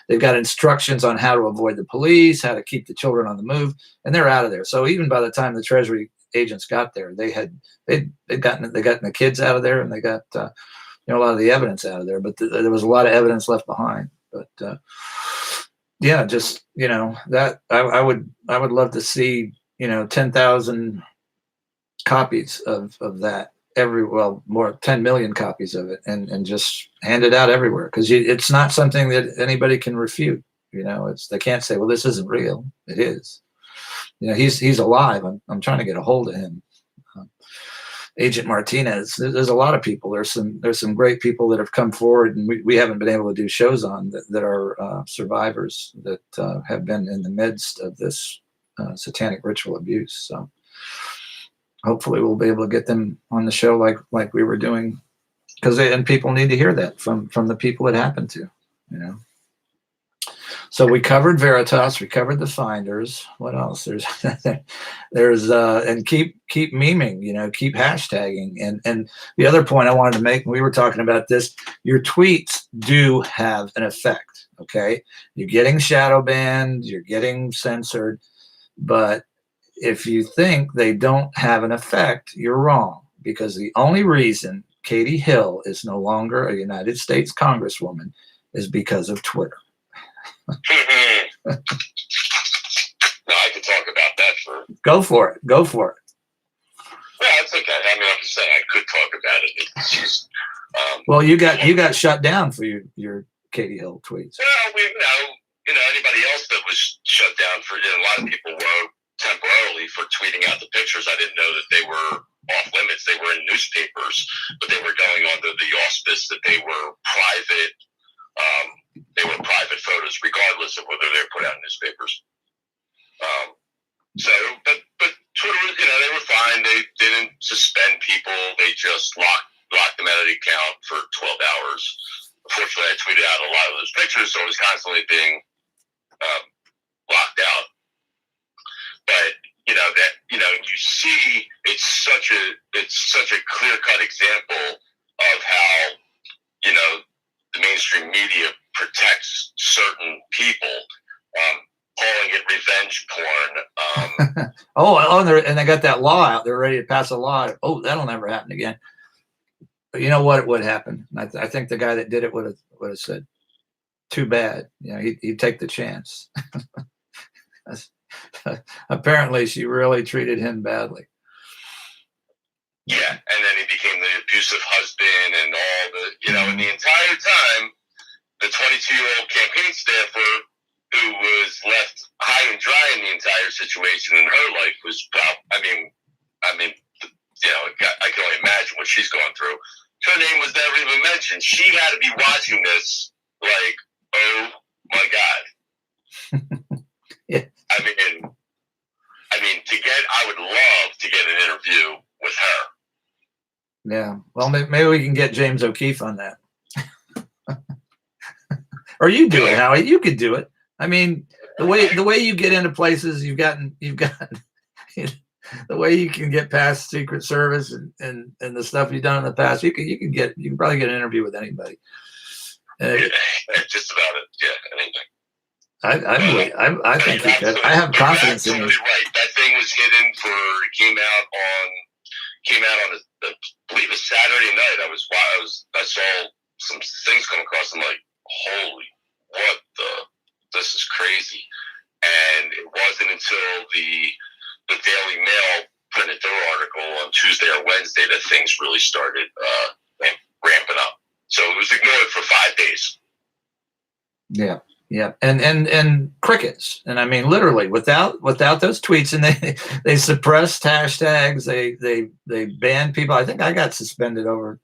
they've got instructions on how to avoid the police, how to keep the children on the move, and they're out of there. So even by the time the Treasury agents got there, they'd gotten the kids out of there, and they got a lot of the evidence out of there. But there was a lot of evidence left behind. But yeah, just that I would love to see 10,000 copies of that more 10 million copies of it, and just hand it out everywhere, because it's not something that anybody can refute. They can't say, well, this isn't real. It is. He's alive. I'm trying to get a hold of him. Agent Martinez. There's a lot of people. There's some great people that have come forward, and we haven't been able to do shows on that are survivors that have been in the midst of this satanic ritual abuse. So hopefully we'll be able to get them on the show like we were doing, and people need to hear that from the people it happened to. So we covered Veritas, we covered the finders. What else? There's and keep memeing, keep hashtagging. And the other point I wanted to make, we were talking about this, your tweets do have an effect. Okay. You're getting shadow banned, you're getting censored, but if you think they don't have an effect, you're wrong, because the only reason Katie Hill is no longer a United States Congresswoman is because of Twitter. No, I could talk about that for. Go for it. No, it's okay. I mean, I'm just saying I could talk about it. It's just, well, you got shut down for your Katie Hill tweets. Well, anybody else that was shut down for, a lot of people were temporarily for tweeting out the pictures. I didn't know that they were off limits. They were in newspapers, but they were going under the auspice that they were private. They were private photos, regardless of whether they're put out in newspapers. But Twitter, they were fine. They didn't suspend people. They just locked them out of the account for 12 hours. Unfortunately, I tweeted out a lot of those pictures, so I was constantly being locked out. But you see, it's such a clear-cut example of how the mainstream media protects certain people, calling it revenge porn. And they got that law out. They're ready to pass a law. Oh, that'll never happen again. But you know what would happen? I think the guy that did it would have said, "Too bad." He'd take the chance. Apparently, she really treated him badly. Yeah, and then he became the abusive husband, and all the and the entire time, the 22-year-old campaign staffer who was left high and dry in the entire situation in her life was, I can only imagine what she's going through. Her name was never even mentioned. She had to be watching this like, oh my God. Yeah. I would love to get an interview with her. Yeah. Well, maybe we can get James O'Keefe on that. Or you do it, Howie. You could do it. I mean, the way you get into places, you've gotten the way you can get past Secret Service and the stuff you've done in the past. You can probably get an interview with anybody. Just about it. Yeah, anything. I think you could. I have confidence in you. Right. That thing was hidden came out on I believe a Saturday night. I saw some things come across. I'm like, holy, this is crazy. And it wasn't until the Daily Mail printed their article on Tuesday or Wednesday that things really started ramping up. So it was ignored for 5 days. Yeah. Yeah, and crickets, and I mean literally without those tweets, and they suppressed hashtags, they banned people. I think I got suspended over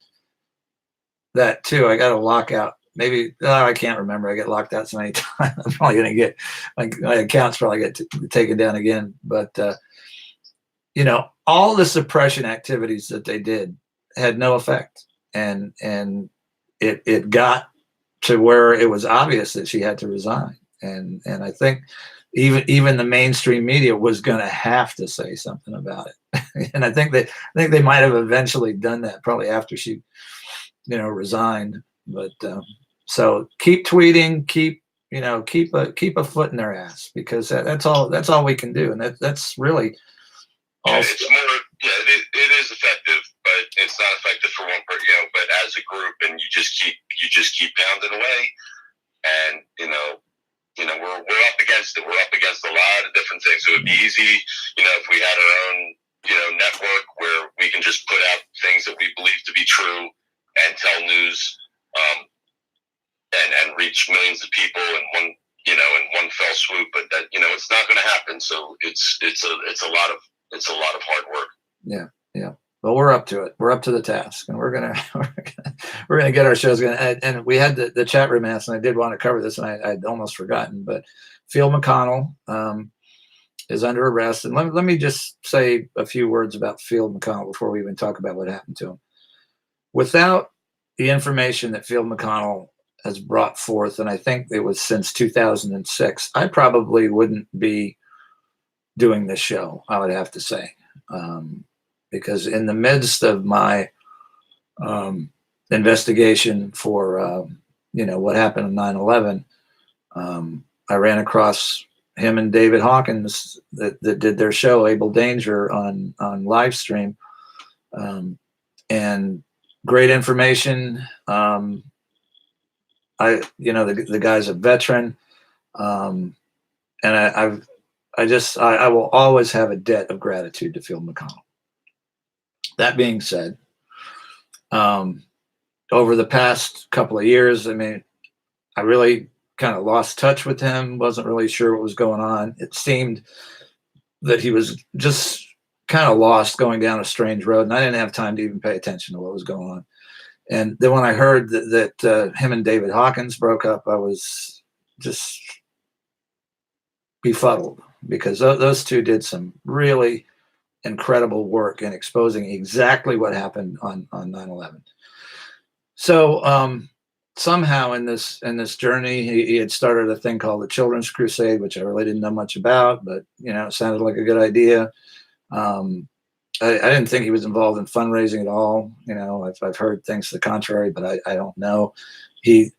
that too. I got a lockout. Maybe I can't remember. I get locked out so many times. I'm probably gonna get my accounts probably get taken down again. But all the suppression activities that they did had no effect, and it got to where it was obvious that she had to resign, and I think even the mainstream media was going to have to say something about it, and I think they might have eventually done that probably after she, resigned. But so keep tweeting, keep a foot in their ass, because that's all we can do, and that's really all. It's more, it is effective, but it's not effective for one person, but as a group, and you just keep pounding away, and we're up against it. We're up against a lot of different things. It would be easy, if we had our own network where we can just put out things that we believe to be true and tell news, and reach millions of people in one fell swoop. But that, it's not going to happen. So it's a lot of hard work. Yeah. Yeah. Well, we're up to it. We're up to the task, and we're gonna get our shows going. And we had the chat room asked, and I did want to cover this, and I'd almost forgotten. But Field McConnell is under arrest, and let me just say a few words about Field McConnell before we even talk about what happened to him. Without the information that Field McConnell has brought forth, and I think it was since 2006, I probably wouldn't be doing this show, I would have to say. Because in the midst of my investigation for, what happened on 9/11, I ran across him and David Hawkins that did their show, Able Danger, on live stream. And great information. The guy's a veteran. And I will always have a debt of gratitude to Field McConnell. That being said, over the past couple of years, I really kind of lost touch with him, wasn't really sure what was going on. It seemed that he was just kind of lost, going down a strange road, and I didn't have time to even pay attention to what was going on. And then when I heard that him and David Hawkins broke up, I was just befuddled, because those two did some really incredible work in exposing exactly what happened on 9/11. So somehow in this journey, he had started a thing called the Children's Crusade, which I really didn't know much about, but it sounded like a good idea. I didn't think he was involved in fundraising at all. I've heard things to the contrary, but I don't know. He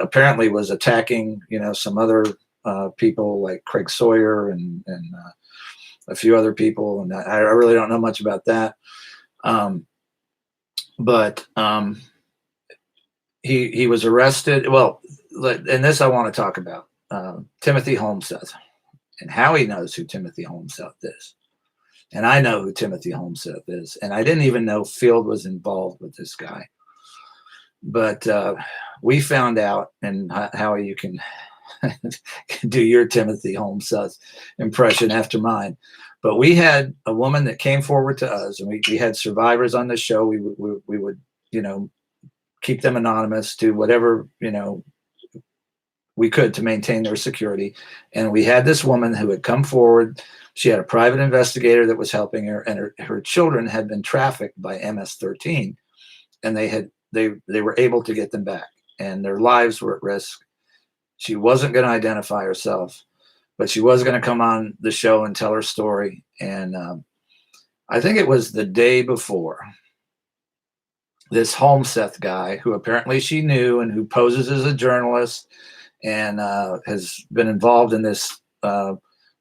apparently was attacking some other people like Craig Sawyer and a few other people, and I really don't know much about that. But he was arrested. Well, and this I want to talk about Timothy Holmseth, and Howie knows who Timothy Holmseth is, and I know who Timothy Holmseth is, and I didn't even know Field was involved with this guy. But we found out, and Howie, you can do your Timothy Holmseth impression after mine. But we had a woman that came forward to us, and we had survivors on the show. We would keep them anonymous, do whatever we could to maintain their security. And we had this woman who had come forward. She had a private investigator that was helping her, and her children had been trafficked by MS-13, and they were able to get them back, and their lives were at risk. She wasn't going to identify herself, but she was going to come on the show and tell her story. And I think it was the day before, this Holmseth guy, who apparently she knew and who poses as a journalist and has been involved in this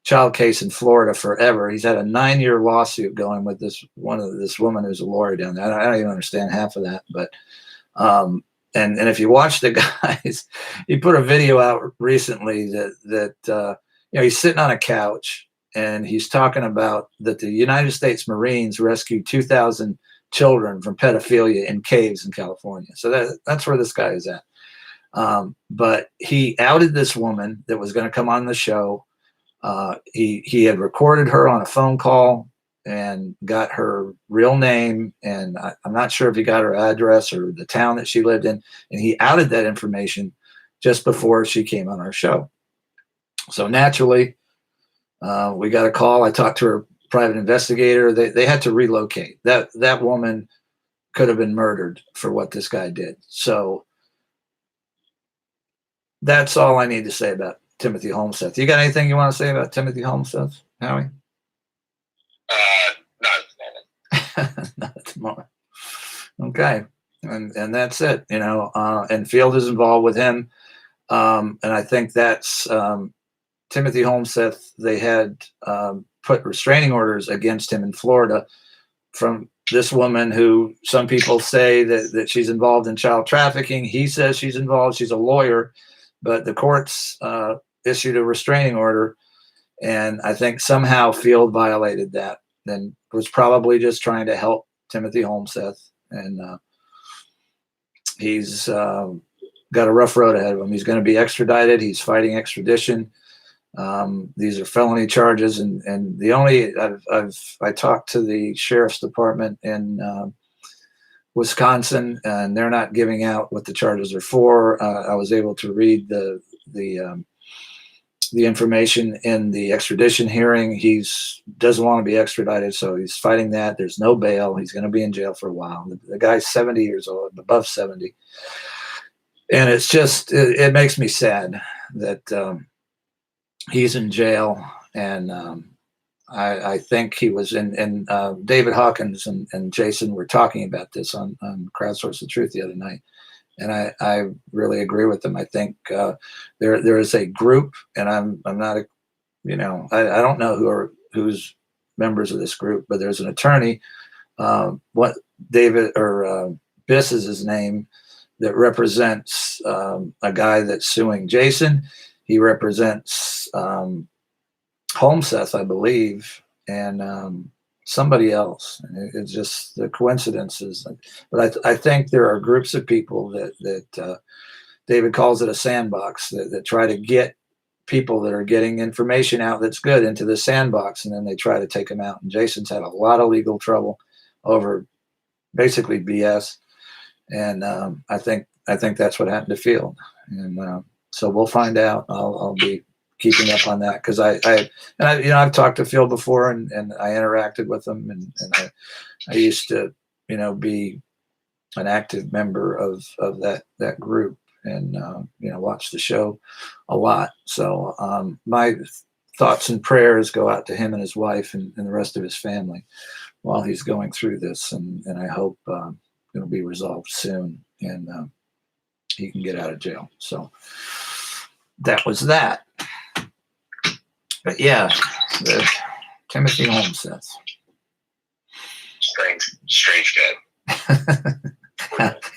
child case in Florida forever. He's had a 9-year lawsuit going with this woman who's a lawyer down there. I don't even understand half of that, but and if you watch the guys, he put a video out recently that he's sitting on a couch and he's talking about that the United States Marines rescued 2,000 children from pedophilia in caves in California. So that's where this guy is at. But he outed this woman that was going to come on the show. He had recorded her on a phone call and got her real name, and I'm not sure if he got her address or the town that she lived in, and he outed that information just before she came on our show. So naturally, we got a call. I talked to her private investigator. They had to relocate. That woman could have been murdered for what this guy did. So that's all I need to say about Timothy Holmseth. You got anything you want to say about Timothy Holmseth, Howie? Not at the moment. Okay. And that's it, and Field is involved with him. And I think that's Timothy Holmseth. They had put restraining orders against him in Florida from this woman who some people say that she's involved in child trafficking. He says she's involved. She's a lawyer, but the courts issued a restraining order. And I think somehow Field violated that and was probably just trying to help Timothy Holmseth. And he's got a rough road ahead of him. He's going to be extradited. He's fighting extradition. These are felony charges, and the only I talked to the sheriff's department in Wisconsin, and they're not giving out what the charges are for. I was able to read the information in the extradition hearing. He's doesn't want to be extradited, so he's fighting that. There's no bail. He's going to be in jail for a while. The guy's 70 years old, above 70, and it's just it makes me sad that he's in jail. And I think he was in David Hawkins and Jason were talking about this on Crowdsource the Truth the other night. And I really agree with them. I think there is a group, and I'm not a, I don't know who's members of this group, but there's an attorney, what David or Biss is his name, that represents a guy that's suing Jason. He represents Holmseth, I believe, and somebody else. It's just the coincidences. But I think there are groups of people that David calls it a sandbox that try to get people that are getting information out that's good into the sandbox, and then they try to take them out. And Jason's had a lot of legal trouble over basically BS. And I think that's what happened to Field. And so we'll find out. I'll be keeping up on that because I've talked to Phil before, and I interacted with him, and I used to be an active member of that group, and watch the show a lot. So my thoughts and prayers go out to him and his wife and the rest of his family while he's going through this, and I hope it'll be resolved soon and he can get out of jail. So that was that. But yeah, the Timothy Holmseth. Strange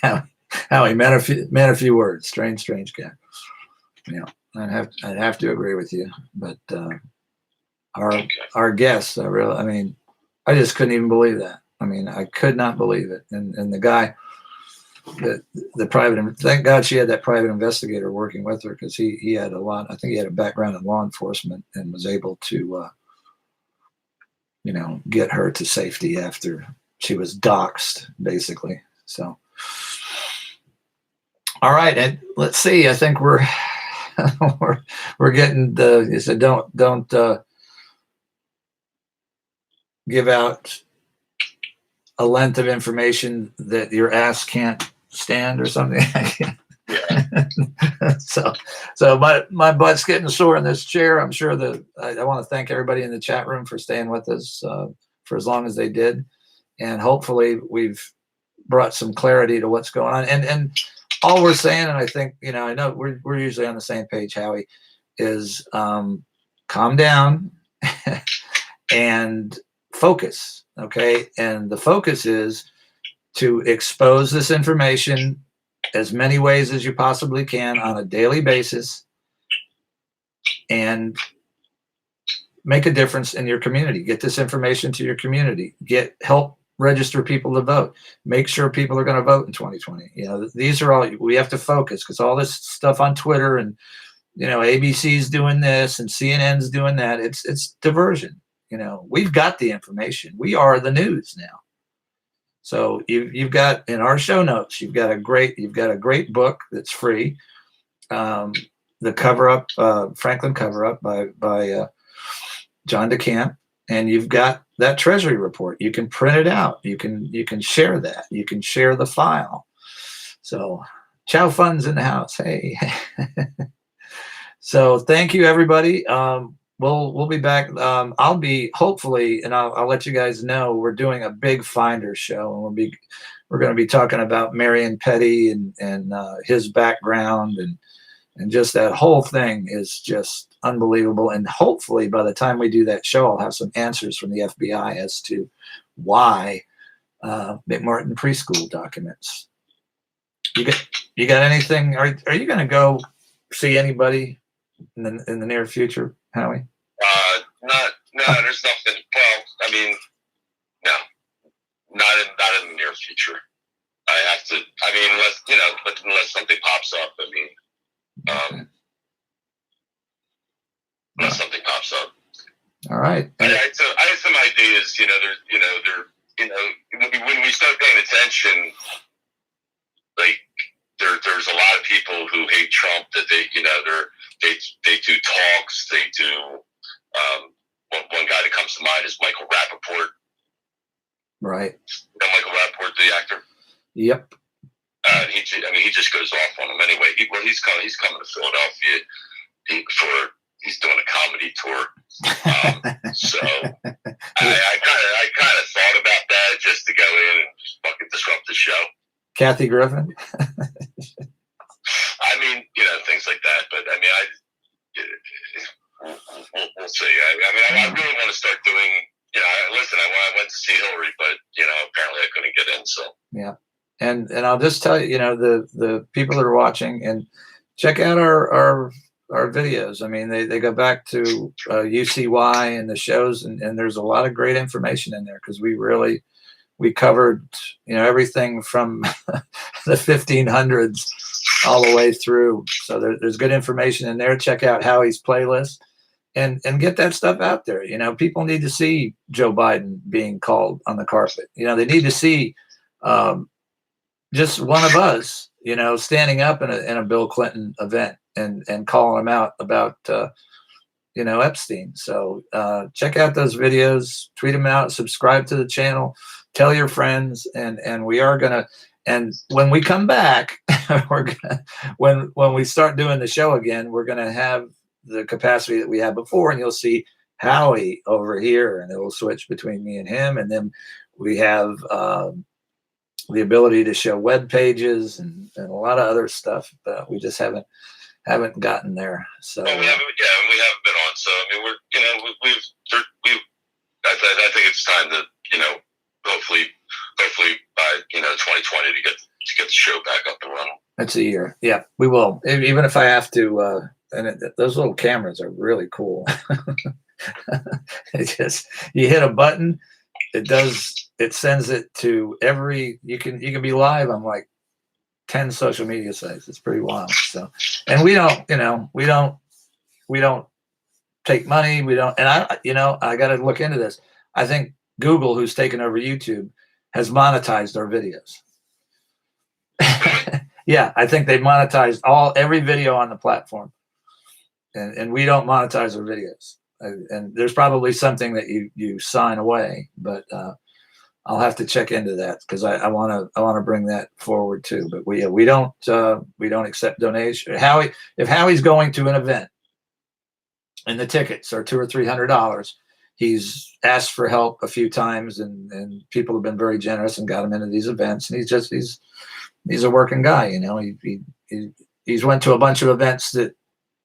guy. Howie, man a few words. Strange guy. I'd have to agree with you. But our guest, I just couldn't even believe that. I could not believe it. And the guy, the private, thank God she had that private investigator working with her, because he had I think he had a background in law enforcement and was able to get her to safety after she was doxxed, basically. So all right, and let's see, I think we're getting you said don't give out a length of information that your ass can't stand or something. So my butt's getting sore in this chair. I'm sure that I want to thank everybody in the chat room for staying with us for as long as they did, and hopefully we've brought some clarity to what's going on. And all we're saying, and I think I know we're usually on the same page, Howie, is calm down and focus. Okay, and the focus is to expose this information as many ways as you possibly can on a daily basis and make a difference in your community. Get this information to your community. Help register people to vote. Make sure people are going to vote in 2020. These are all, we have to focus, because all this stuff on Twitter and ABC's doing this and CNN's doing that, it's diversion. We've got the information. We are the news now. So you've got in our show notes, you've got a great book that's free. The Coverup, Franklin Coverup by John DeCamp, and you've got that Treasury report. You can print it out. You can share that. You can share the file. So Chow Fun's in the house. Hey. So thank you, everybody. We'll be back. I'll be hopefully, and I'll let you guys know, we're doing a big Finder show, and we're going to be talking about Marion Petty and his background, and just that whole thing is just unbelievable. And hopefully by the time we do that show, I'll have some answers from the FBI as to why McMartin preschool documents. You got anything? Are you going to go see anybody in the near future, Howie? No, there's nothing. Well, No, not in the near future. I have to. I mean, unless something pops up. I mean, unless something pops up. All right. I had some ideas. When we start paying attention, like there's a lot of people who hate Trump. That they do talks. They do. One guy that comes to mind is Michael Rappaport. Right. You know Michael Rappaport, the actor. Yep. He just goes off on them anyway. He's coming to Philadelphia he's doing a comedy tour. So I kind of thought about that just to go in and fucking disrupt the show. Kathy Griffin. I mean, things like that. But I mean, we'll see. I really want to start doing. Listen, I went to see Hillary, but apparently I couldn't get in. So yeah. And I'll just tell you, the people that are watching, and check out our videos. I mean, they go back to UCY and the shows, and there's a lot of great information in there, because we covered everything from the 1500s all the way through. So there's good information in there. Check out Howie's playlist and get that stuff out there. People need to see Joe Biden being called on the carpet. They need to see just one of us, standing up in a Bill Clinton event and calling him out about, Epstein. So check out those videos, tweet them out, subscribe to the channel, tell your friends, and we are going to, and when we come back, when we start doing the show again, we're going to have the capacity that we had before, and you'll see Howie over here, and it will switch between me and him. And then we have, the ability to show web pages and a lot of other stuff, but we just haven't gotten there. So we haven't been on. So I mean, I think it's time to hopefully by 2020 to get the show back up and running. That's a year. Yeah, we will. Even if I have to. Those little cameras are really cool. You hit a button, it sends it to every. You can be live on like 10 social media sites. It's pretty wild. So, and we don't take money. We don't. And I got to look into this. I think Google, who's taken over YouTube, has monetized our videos. Yeah, I think they've monetized every video on the platform, and we don't monetize our videos. And there's probably something that you sign away, but I'll have to check into that, because I want to bring that forward too. But we don't accept donations. If Howie's going to an event and the tickets are $200 or $300, he's asked for help a few times, and people have been very generous and got him into these events. And he's a working guy. He's went to a bunch of events that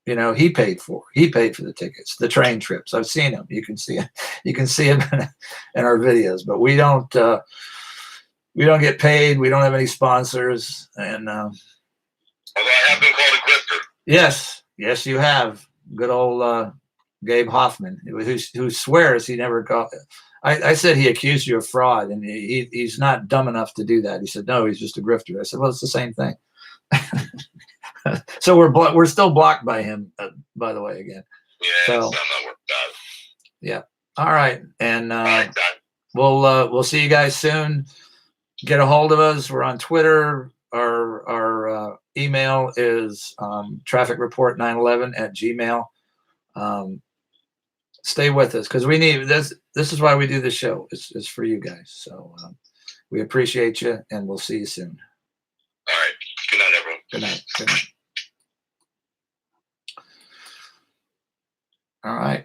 he paid for. He paid for the tickets, the train trips. I've seen him. You can see him in our videos. But we don't get paid. We don't have any sponsors. And although I have been called a grifter. Yes, you have. Good old Gabe Hoffman, who swears he never got. I said he accused you of fraud, and he's not dumb enough to do that. He said, no, he's just a grifter. I said, well, it's the same thing. So we're still blocked by him, by the way, again. Yeah, so, it's not worked out. Yeah. All right. And All right, we'll see you guys soon. Get a hold of us. We're on Twitter. Our email is trafficreport911@gmail. Stay with us, because we need this. This is why we do the show. It's for you guys. So we appreciate you, and we'll see you soon. All right. Good night, everyone. Good night. Good night. All right.